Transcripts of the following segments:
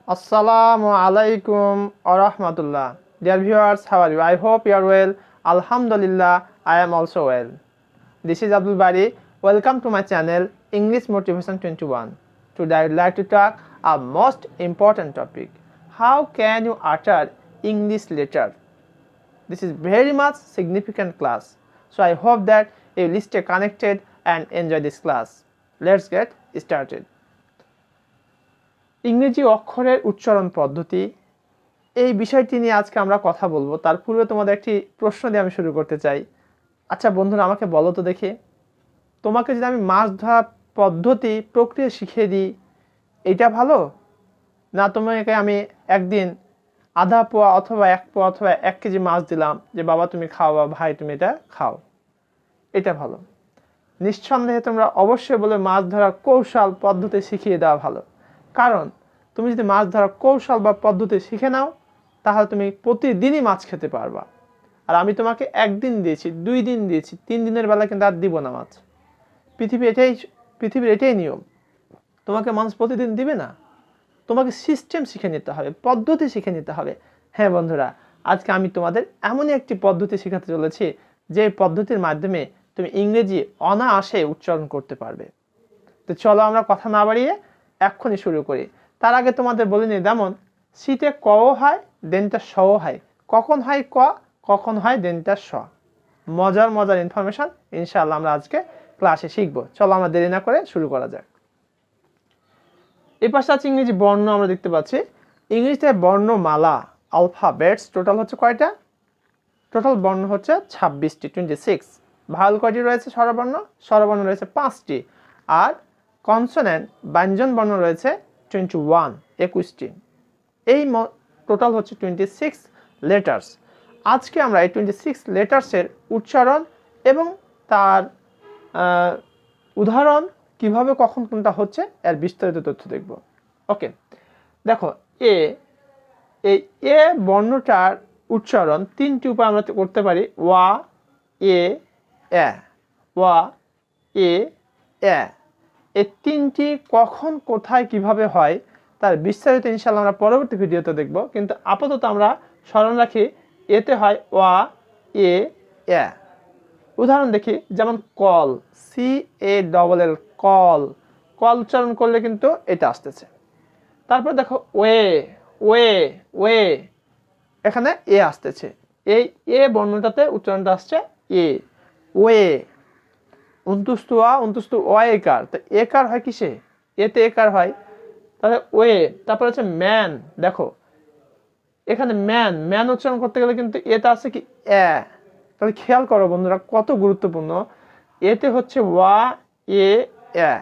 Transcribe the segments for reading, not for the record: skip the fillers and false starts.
Assalamu alaikum wa rahmatullah. Dear viewers, how are you? I hope you are well. Alhamdulillah, I am also well. This is Abdul Bari. Welcome to my channel English Motivation 21. Today I would like to talk a most important topic. How can you utter English letter? This is very much significant class. So I hope that you will stay connected and enjoy this class. Let's get started. ইংরেজি অক্ষরের উচ্চারণ পদ্ধতি এই বিষয়টি নিয়ে আজকে আমরা কথা বলবো। তার পূর্বে তোমাদের একটি প্রশ্ন দিয়ে আমি শুরু করতে চাই। আচ্ছা বন্ধুরা, আমাকে বলো তো দেখি, তোমাকে যদি আমি মাছ ধরা পদ্ধতি প্রক্রিয়া শিখিয়ে দিই, এটা ভালো, না তোমাকে আমি একদিন আধা পোয়া অথবা এক পোয়া অথবা 1 কেজি মাছ দিলাম যে বাবা তুমি খাও বা ভাই তুমি এটা খাও, এটা ভালো? নিঃসন্দেহে তোমরা অবশ্যই বলে মাছ ধরার কৌশল পদ্ধতি শিখিয়ে দেওয়া ভালো। কারণ তুমি যদি মাছ ধরার কৌশল বা পদ্ধতি শিখে নাও, তাহলে তুমি প্রতিদিনই মাছ খেতে পারবা। আর আমি তোমাকে 1 দিন দিয়েছি, 2 দিন দিয়েছি, 3 দিনের বেলা কিন্তু আর দিব না মাছ। পৃথিবীর এটাই নিয়ম। তোমাকে মানুষ প্রতিদিন দিবে না, তোমাকে সিস্টেম শিখে নিতে হবে, পদ্ধতি শিখে নিতে হবে। হ্যাঁ বন্ধুরা, আজকে আমি তোমাদের এমনই একটি পদ্ধতি শেখাতে চলেছি যে পদ্ধতির মাধ্যমে তুমি ইংরেজি অনায়াসে উচ্চারণ করতে পারবে। তো চলো আমরা কথা না বাড়িয়ে এক্ষুনি শুরু করি। তার আগে তোমাদের বলে নিই, যেমন শীতে কও হয়, দেনটা সও হয়, কখন হয় ক, কখন হয় দেনটা স। মজার ইনফরমেশন ইনশাআল্লাহ আমরা আজকে ক্লাসে শিখবো। চলো আমরা দেরি না করে শুরু করা যাক। এই পাশে আছে ইংরেজি বর্ণ। আমরা দেখতে পাচ্ছি ইংরেজিতে বর্ণমালা, আলফাবেটস টোটাল হচ্ছে কয়টা? টোটাল বর্ণ হচ্ছে 26টি, 26। ভাওয়েল কয়টি রয়েছে? স্বরবর্ণ রয়েছে 5টি। আর কনসোনেন্ট ব্যঞ্জন বর্ণ রয়েছে 21টি। এই টোটাল হচ্ছে 26 লেটার্স। আজকে আমরা এই 26 লেটার্সের উচ্চারণ এবং তার উদাহরণ কিভাবে কখন কোনটা হচ্ছে এর বিস্তারিত তথ্য দেখব। ওকে, দেখো এই এ বর্ণটার উচ্চারণ 3টি উপায় আমরা করতে পারি। ওয়া, এ, এ, ওয়া, এ, এ। এই 3টি কখন কোথায় কিভাবে হয় তার বিস্তারিত ইনশাআল্লাহ আমরা পরবর্তী ভিডিওতে দেখব। কিন্তু আপাতত আমরা স্মরণ রাখি এতে হয় ওয়া, এ, এ। উদাহরণ দেখি, যেমন কল, CALL, কল। কল উচ্চারণ করলে কিন্তু এটা আসতেছে। তারপর দেখো ওয়ে, ওয়ে, ওয়ে, এখানে এ আসতেছে। এই এ বর্ণটাতে উচ্চারণটা আসছে এ, ওয়ে। উন্তুস্তু ওয়াইকার, তো একার হয় কিসে? এতে একার হয়, তাহলে ওয়ে। তারপর হচ্ছে ম্যান। দেখো এখানে ম্যান উচ্চারণ করতে গেলে কিন্তু এতে আছে কি এ। তাহলে খেয়াল করো বন্ধুরা, কত গুরুত্বপূর্ণ। এতে হচ্ছে ওয়া, এ, এ।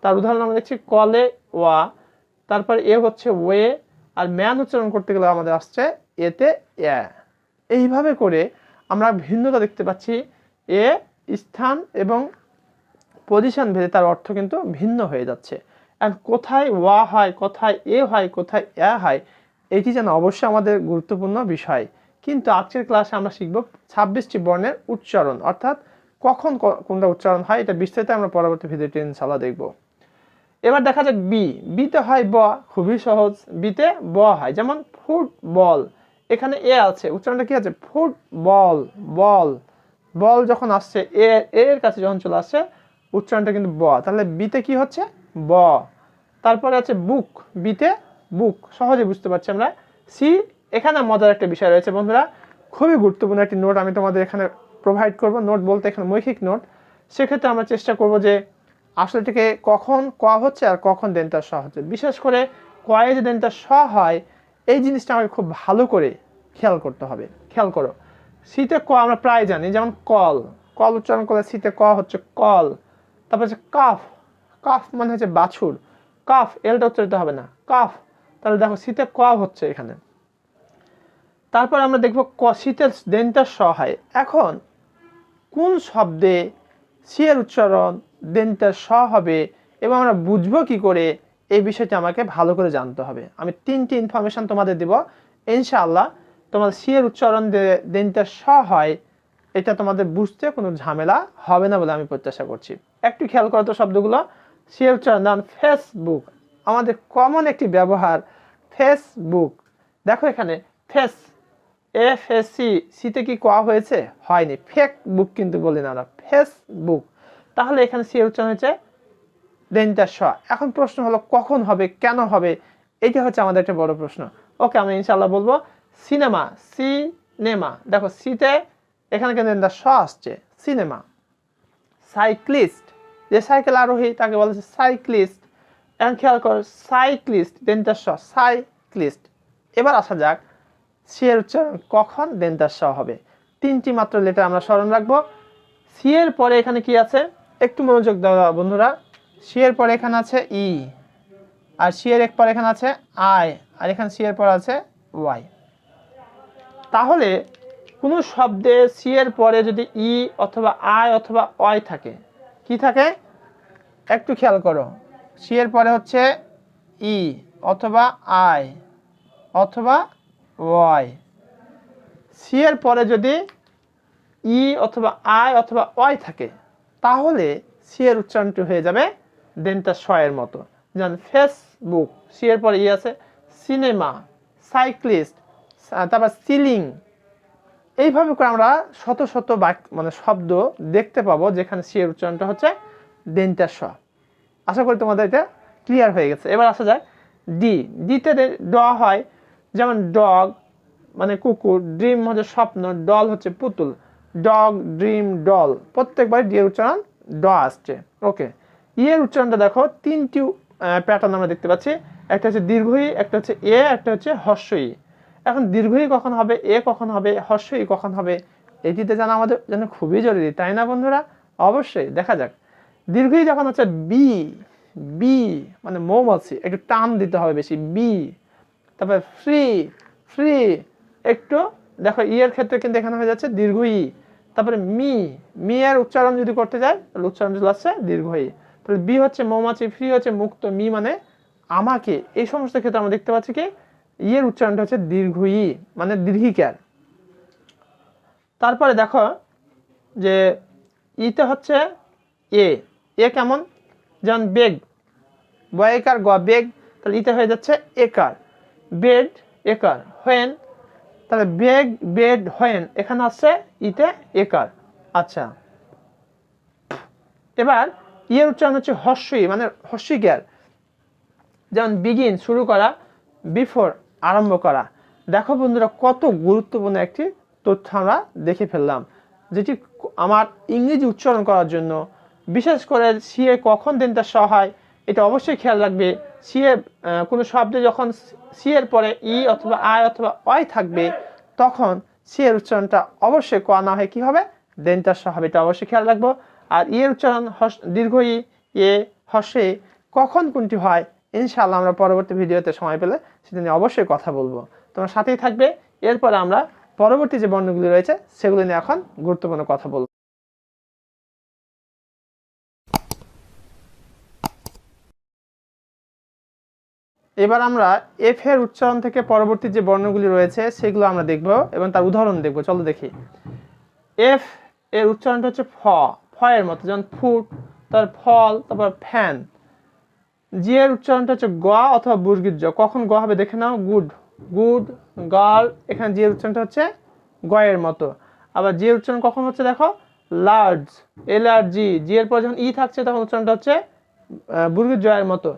তার উদাহরণ আমরা দেখছি কলে ওয়া, তারপর এ হচ্ছে ওয়ে, আর ম্যান উচ্চারণ করতে গেলে আমাদের আসছে এতে এ। এইভাবে করে আমরা ভিন্নতা দেখতে পাচ্ছি। এ স্থান এবং পজিশন ভেদে তার অর্থ কিন্তু ভিন্ন হয়ে যাচ্ছে। আর কোথায় ওয়া হয়, কোথায় এ হয়, কোথায় এ হয়, এটি যেন অবশ্যই আমাদের গুরুত্বপূর্ণ বিষয়। কিন্তু আজকের ক্লাসে আমরা শিখব 26টি বর্ণের উচ্চারণ, অর্থাৎ কখন কোনটা উচ্চারণ হয় এটা বিস্তারিত আমরা পরবর্তী ভিডিওতে ইনশাআল্লাহ দেখব। এবার দেখা যাক বিতে হয় ব। খুবই সহজ, বিতে ব হয়। যেমন ফুটবল, এখানে এ আছে, উচ্চারণটা কি আছে? ফুটবল, বল। বল যখন আসছে এর কাছে যখন চলে আসছে উচ্চারণটা কিন্তু ব, তাহলে বিতে কি হচ্ছে? ব। তারপরে আছে বুক, বিতে বুক, সহজে বুঝতে পারছি আমরা। সি, এখানে মজার একটা বিষয় রয়েছে বন্ধুরা, খুবই গুরুত্বপূর্ণ একটি নোট আমি তোমাদের এখানে প্রোভাইড করব। নোট বলতে এখানে মৌখিক নোট। সেক্ষেত্রে আমরা চেষ্টা করব যে আসলে থেকে কখন ক হচ্ছে আর কখন দেনটা স হচ্ছে। বিশেষ করে কয়ে যে দেনটা স হয় এই জিনিসটা আমাকে খুব ভালো করে খেয়াল করতে হবে। খেয়াল করো, সিতে ক আমরা প্রায় জানি, যেমন কল, কল উচ্চারণ করলে সিতে ক হচ্ছে কল। তারপর হচ্ছে কাফ, কাফ মানে হচ্ছে বাছুর, কাফ, এলটা উচ্চারিত হবে না, কাফ। তাহলে দেখো সিতে ক হচ্ছে এখানে। তারপর আমরা দেখব সিতে দেনটা স হয়। এখন কোন শব্দে সি এর উচ্চারণ দেনটা স হবে এবং আমরা বুঝবো কি করে, এই বিষয়টি আমাকে ভালো করে জানতে হবে। আমি 3টি ইনফরমেশন তোমাদের দেব ইনশাআল্লাহ। তোমাদের সি এর উচ্চারণ দেনটা স হয়, এটা তোমাদের বুঝতে কোনো ঝামেলা হবে না বলে আমি প্রত্যাশা করছি। একটু খেয়াল করো তো শব্দগুলো। সি এর উচ্চারণ, ফেসবুক, আমাদের কমন একটি ব্যবহার। ফেসবুক। দেখো এখানে ফেস, FAC, সিতে কি কোয়া হয়েছে? হয়নি। ফেক বুক কিন্তু বলি না আমরা, ফেসবুক। তাহলে এখানে সি এর উচ্চারণ হয়েছে দেন্তার স। এখন প্রশ্ন হলো কখন হবে, কেন হবে, এটা হচ্ছে আমাদের একটা বড় প্রশ্ন। ওকে, আমরা ইনশাল্লাহ বলবো সিনেমা, সিনেমা। দেখো সিতে এখানে কিন্তু দেন্তার স আসছে, সিনেমা। সাইক্লিস্ট, যে সাইকেল আরোহী তাকে বলেছে সাইক্লিস্ট। এখন খেয়াল কর, সাইক্লিস্ট দেন্তার স, সাইক্লিস্ট। এবার আসা যাক সি এর উচ্চারণ কখন দেন্তার স হবে। 3টি মাত্র লেটার আমরা স্মরণ রাখবো। সি এর পরে এখানে কি আছে, একটু মনোযোগ দাও বন্ধুরা। সি এর পরে এখানে আছে ই, আর সি এর পরে এখানে আছে আই, আর এখানে সি এর পরে আছে ওয়াই। তাহলে কোনো শব্দে সি এর পরে যদি ই অথবা আই অথবা ওয়াই থাকে, কি থাকে একটু খেয়াল করো। সি এর পরে হচ্ছে ই অথবা আই অথবা ওয়াই। সি এর পরে যদি ই অথবা আই অথবা ওয়াই থাকে, তাহলে সি এর উচ্চারণটি হয়ে যাবে দেন্তার স এর মতো। যেমন ফেসবুক, সি এর পরে ই আছে, সিনেমা, সাইক্লিস্ট, তারপর সিলিং। এইভাবে করে আমরা শত শত মানে শব্দ দেখতে পাবো যেখানে সি এর উচ্চারণটা হচ্ছে দেন্তার স। আশা করি তোমাদের এটা ক্লিয়ার হয়ে গেছে। এবার আসা যায় ডি। ডিতে ড হয়, যেমন ডগ মানে কুকুর, ড্রিম হচ্ছে স্বপ্ন, ডল হচ্ছে পুতুল। ডগ, ড্রিম, ডল, প্রত্যেকবার ডি এর উচ্চারণ ড আসছে। ওকে, ই এর উচ্চারণটা দেখো 3টি প্যাটার্ন আমরা দেখতে পাচ্ছি। একটা হচ্ছে দীর্ঘই, একটা হচ্ছে এ, একটা হচ্ছে হর্ষই। এখন দীর্ঘই কখন হবে, এ কখন হবে, হর্ষই কখন হবে, এটিতে জানা আমাদের জন্য খুবই জরুরি, তাই না বন্ধুরা? অবশ্যই দেখা যাক। দীর্ঘই যখন হচ্ছে বি, বি মানে মৌমাছি, একটু টান দিতে হবে বেশি, বি। তারপরে ফ্রি, ফ্রি একটু দেখো ই এর ক্ষেত্রে কিন্তু এখানে হয়ে যাচ্ছে দীর্ঘ ই। তারপরে মি, মি এর উচ্চারণ যদি করতে যাই তাহলে উচ্চারণ চলে আসছে দীর্ঘ ই। তাহলে বি হচ্ছে মৌমাছি, ফ্রি হচ্ছে মুক্ত, মি মানে আমাকে। এই সমস্ত ক্ষেত্রে আমরা দেখতে পাচ্ছি কি ই এর উচ্চারণটা হচ্ছে দীর্ঘ ই মানে দীর্ঘিকার। তারপরে দেখো যে ইতে হচ্ছে এ, এ কেমন, যেমন বেগ, বয়কার গ বেগ, তাহলে ইতে হয়ে যাচ্ছে একার। বেড, একার। হোয়েন, তাহলে বেগ, বেড, হোয়েন, এখানে আসছে ইতে একার। আচ্ছা, এবার ইয়ের উচ্চারণ হচ্ছে হর্ষই মানে হর্ষিকার। যেমন বিগিন শুরু করা, বিফোর আরম্ভ করা। দেখো বন্ধুরা কত গুরুত্বপূর্ণ একটি তথ্য আমরা দেখে ফেললাম, যেটি আমার ইংরেজি উচ্চারণ করার জন্য, বিশেষ করে সি এ কখন দেন্তার স হয় এটা অবশ্যই খেয়াল রাখবে। সি এ কোনো শব্দে যখন সি এর পরে ই অথবা আই অথবা ওয়াই থাকবে, তখন সি এর উচ্চারণটা অবশ্যই ক না হয় কি হবে, দেন্তার স হবে, এটা অবশ্যই খেয়াল রাখবো। আর ই এর উচ্চারণ দীর্ঘ ই, এ, হর্ষে কখন কোনটি হয় ইনশাআল্লাহ আমরা পরবর্তী ভিডিওতে সময় পেলে সেটা নিয়ে অবশ্যই কথা বলবো। তোমার সাথেই থাকবে। এরপরে আমরা পরবর্তী যে বর্ণগুলি রয়েছে সেগুলো নিয়ে এখন গুরুত্বপূর্ণ কথা বলবো। এবার আমরা এফ এর উচ্চারণ থেকে পরবর্তী যে বর্ণগুলি রয়েছে সেগুলো আমরা দেখব এবং তার উদাহরণ দেখব। চলো দেখি। এফ এর উচ্চারণটা হচ্ছে ফ, ফ এর মতো, যেমন ফুট, তার ফল, তারপর ফ্যান। জি এর উচ্চারণটা হচ্ছে গ অথবা বুর্গির জ। কখন গ হবে দেখে নাও, গুড, গুড গার্ল, এখানে জি এর উচ্চারণটা হচ্ছে গ এর মতো। আবার জি এর উচ্চারণ কখন হচ্ছে দেখো, লার্জ, এল আর জি, জি এর পরে যখন ই থাকছে তখন উচ্চারণটা হচ্ছে বুর্গির জ এর মতো।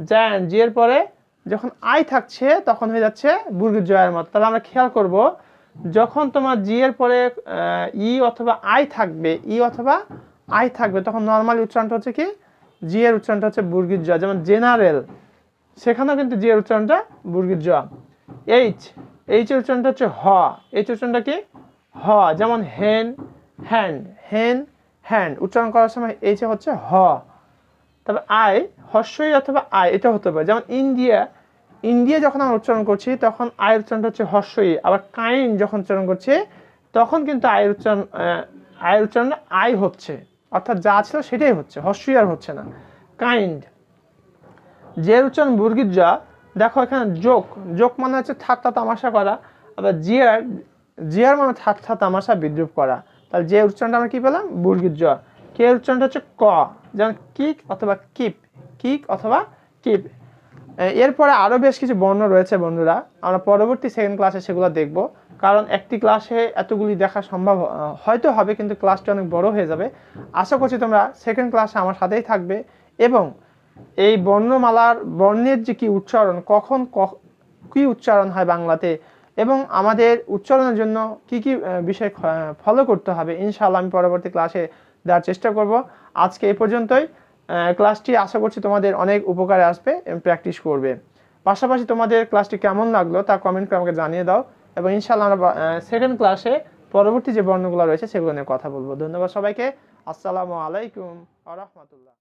জায়ান্ট, জি এর পরে যখন আই থাকছে তখন হয়ে যাচ্ছে বুর্গির জ এর মতো। তাহলে আমরা খেয়াল করব যখন তোমার জি এর পরে ই অথবা আই থাকবে, ই অথবা আই থাকবে, তখন নর্মালি উচ্চারণটা হচ্ছে কি, জি এর উচ্চারণটা হচ্ছে বুর্গির জ। যেমন জেনারেল, সেখানেও কিন্তু জি এর উচ্চারণটা বুর্গির জ। এইচ, এইচ এর উচ্চারণটা হচ্ছে হ, এইচ উচ্চারণটা কি, হ। যেমন হেন, হ্যান্ড, হেন, হ্যান্ড, উচ্চারণ করার সময় এইচ হচ্ছে হ। তবে আই, হর্ষই অথবা আই, এটা হতে পারে। যেমন ইন্ডিয়া, ইন্ডিয়া যখন আমরা উচ্চারণ করছি তখন আয়ের উচ্চারণটা হচ্ছে হর্ষই। আবার কাইন্ড যখন উচ্চারণ করছি তখন কিন্তু আয়ের উচ্চারণ, আয়ের উচ্চারণ আই হচ্ছে, অর্থাৎ যা ছিল সেটাই হচ্ছে, হর্ষই আর হচ্ছে না। কাইন্ড, যে উচ্চারণ বুর্গির যা। দেখো এখানে জোক, জোক মানে হচ্ছে ঠাট্টা তামাশা করা। আবার জিয়ার, জিয়ার মানে ঠাট্টা তামাশা বিদ্রুপ করা। তাহলে যে উচ্চারণটা আমরা কি পেলাম, বুর্গির জ। কে উচ্চারণটা হচ্ছে ক, যেমন কিক অথবা কিপ, কিক অথবা কিপ। এরপরে আরও বেশ কিছু বর্ণ রয়েছে বন্ধুরা, আমরা পরবর্তী সেকেন্ড ক্লাসে সেগুলো দেখব, কারণ একটি ক্লাসে এতগুলি দেখা সম্ভব হয়তো হবে, কিন্তু ক্লাসটা অনেক বড় হয়ে যাবে। আশা করছি তোমরা সেকেন্ড ক্লাসে আমার সাথেই থাকবে এবং এই বর্ণমালার বর্ণের যে কি উচ্চারণ, কখন কি উচ্চারণ হয় বাংলাতে, এবং আমাদের উচ্চারণের জন্য কি কি বিষয় ফলো করতে হবে, ইনশাআল্লাহ আমি পরবর্তী ক্লাসে দেওয়ার চেষ্টা করব। আজকে এই পর্যন্তই। ক্লাসটি আশা করছি তোমাদের অনেক উপকারে আসবে এবং প্র্যাকটিস করবে। পাশাপাশি তোমাদের ক্লাসটি কেমন লাগলো তা কমেন্ট করে আমাকে জানিয়ে দাও, এবং ইনশাআল্লাহ আমরা সেকেন্ড ক্লাসে পরবর্তী যে বর্ণগুলো রয়েছে সেগুলো নিয়ে কথা বলবো। ধন্যবাদ সবাইকে। আসসালামু আলাইকুম ওয়া রাহমাতুল্লাহ।